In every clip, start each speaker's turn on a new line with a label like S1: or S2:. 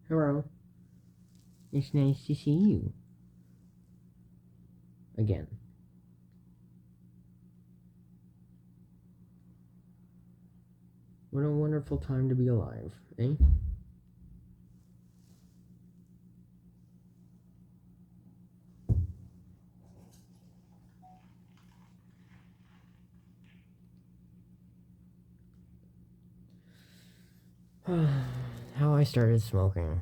S1: Hello. It's nice to see you. Again. What a wonderful time to be alive, eh? How I started smoking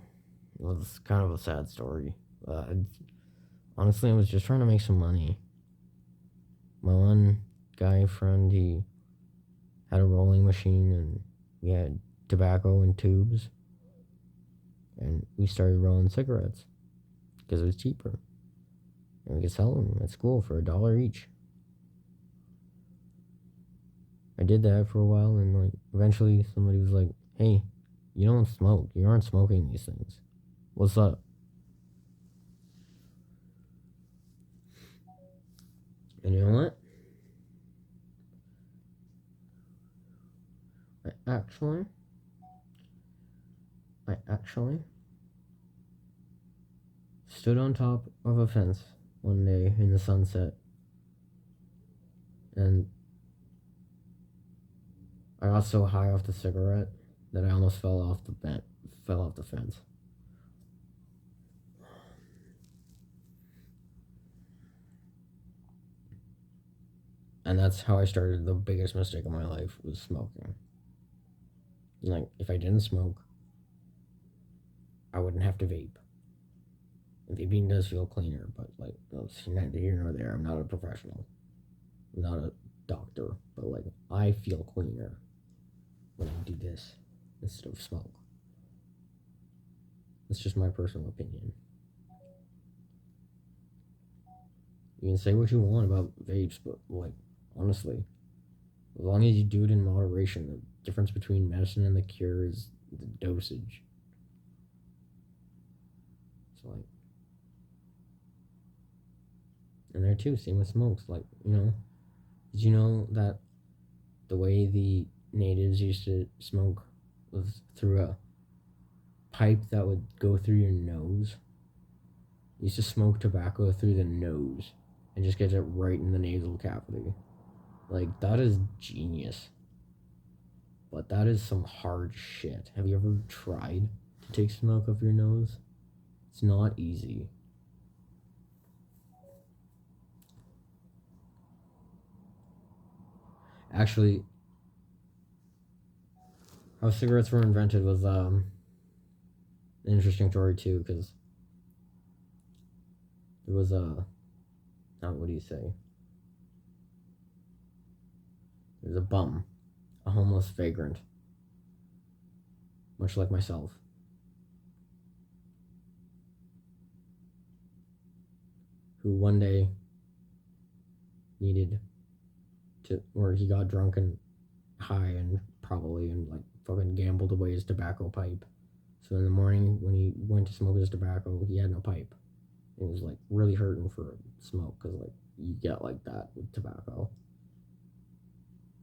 S1: was kind of a sad story. Honestly, I was just trying to make some money. My one guy friend, he had a rolling machine and we had tobacco in tubes. And we started rolling cigarettes because it was cheaper. And we could sell them at school for $1 each. I did that for a while and like eventually somebody was like, hey, you don't smoke. You aren't smoking these things. What's up? And you know what? I actually stood on top of a fence one day in the sunset and I got so high off the cigarette that I almost fell off the fence. And that's how I started the biggest mistake of my life was smoking. Like, if I didn't smoke, I wouldn't have to vape. And vaping does feel cleaner, but like, it's neither here nor there. I'm not a professional. I'm not a doctor, but like, I feel cleaner when I do this instead of smoke. That's just my personal opinion. You can say what you want about vapes, but like, honestly, as long as you do it in moderation, the difference between medicine and the cure is the dosage. So like, and there too, same with smokes. Like, did you know that the way the natives used to smoke was through a pipe that would go through your nose? You used to smoke tobacco through the nose and just get it right in the nasal cavity. Like, that is genius. But that is some hard shit. Have you ever tried to take smoke off your nose? It's not easy. Actually, how cigarettes were invented was an interesting story too, because there was what do you say? There's a bum, a homeless vagrant, much like myself, who one day needed or he got drunk and high and probably and like fucking gambled away his tobacco pipe. So in the morning when he went to smoke his tobacco, he had no pipe. It was like really hurting for smoke because like you get like that with tobacco.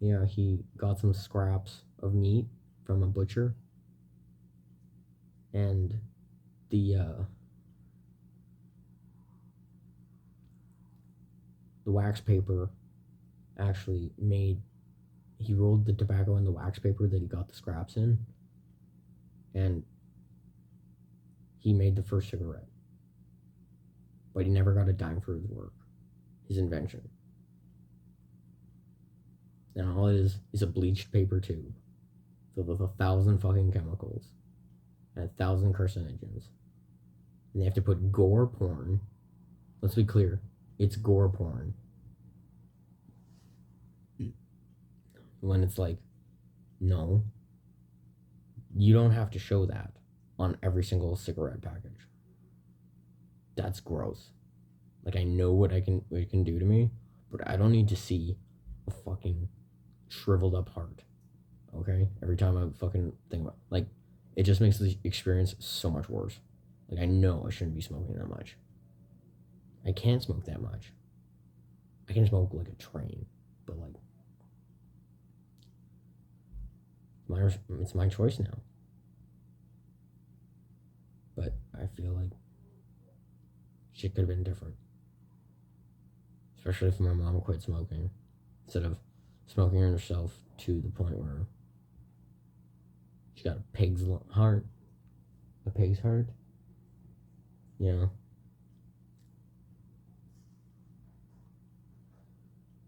S1: Yeah, he got some scraps of meat from a butcher, and the wax paper actually made. He rolled the tobacco in the wax paper that he got the scraps in, and he made the first cigarette. But he never got a dime for his work, his invention. And all it is a bleached paper tube filled with 1,000 fucking chemicals and 1,000 carcinogens. And they have to put gore porn. Let's be clear, it's gore porn. When it's like, no, you don't have to show that on every single cigarette package. That's gross. Like, I know what it can do to me, but I don't need to see a fucking shriveled up heart. Okay? Every time I fucking think about it. Like, it just makes the experience so much worse. Like, I know I shouldn't be smoking that much. I can't smoke that much. I can smoke like a train, but like, it's my choice now. shit could have been different. Especially if my mom quit smoking. Instead of smoking herself to the point where she got a pig's heart. A pig's heart? Yeah.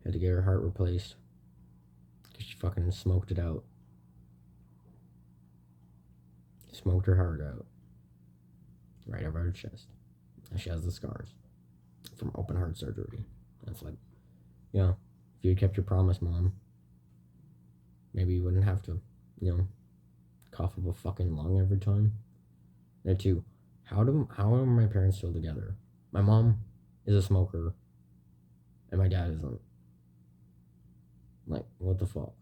S1: Had to get her heart replaced. Because she fucking smoked it out. Smoked her heart out. Right over her chest. And she has the scars. From open heart surgery. That's like, yeah. If you had kept your promise, Mom, maybe you wouldn't have to, cough up a fucking lung every time. There too. How are my parents still together? My mom is a smoker, and my dad isn't. Like, what the fuck?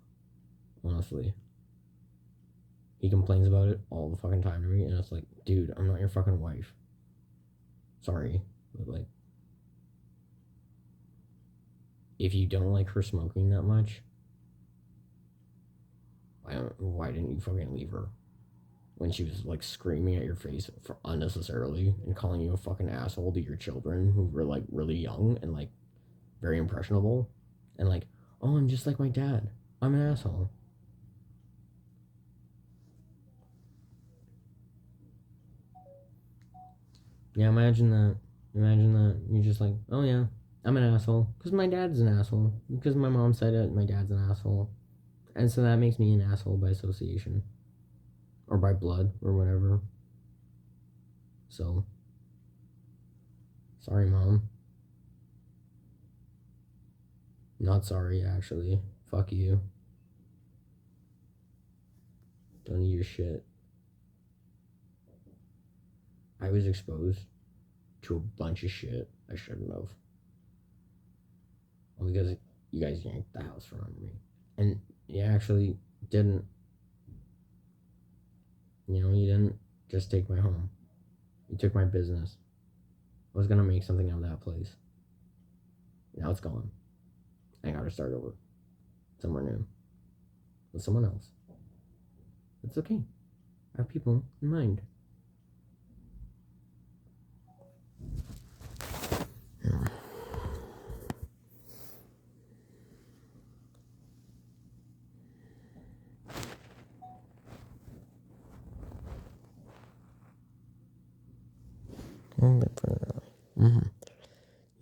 S1: Honestly. He complains about it all the fucking time to me, and it's like, dude, I'm not your fucking wife. Sorry, but like, if you don't like her smoking that much, why didn't you fucking leave her? When she was like screaming at your face for unnecessarily and calling you a fucking asshole to your children who were like really young and like very impressionable, and like, oh, I'm just like my dad. I'm an asshole. Yeah, imagine that. Imagine that. You're just like, oh yeah, I'm an asshole. Because my dad's an asshole. Because my mom said it, my dad's an asshole. And so that makes me an asshole by association. Or by blood, or whatever. So, sorry, Mom. Not sorry, actually. Fuck you. Don't eat your shit. I was exposed to a bunch of shit I shouldn't have. Well, because you guys yanked the house from under me. And you actually didn't. You didn't just take my home. You took my business. I was gonna make something out of that place. Now it's gone. I gotta start over. Somewhere new. With someone else. It's okay. I have people in mind.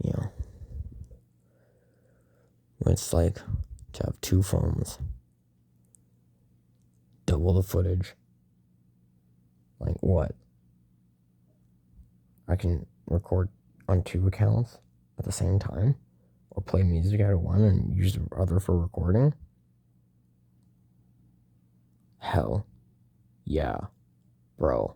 S1: Yeah. What it's like to have two phones. Double the footage. Like what? I can record on two accounts at the same time? Or play music out of one and use the other for recording? Hell. Yeah. Bro.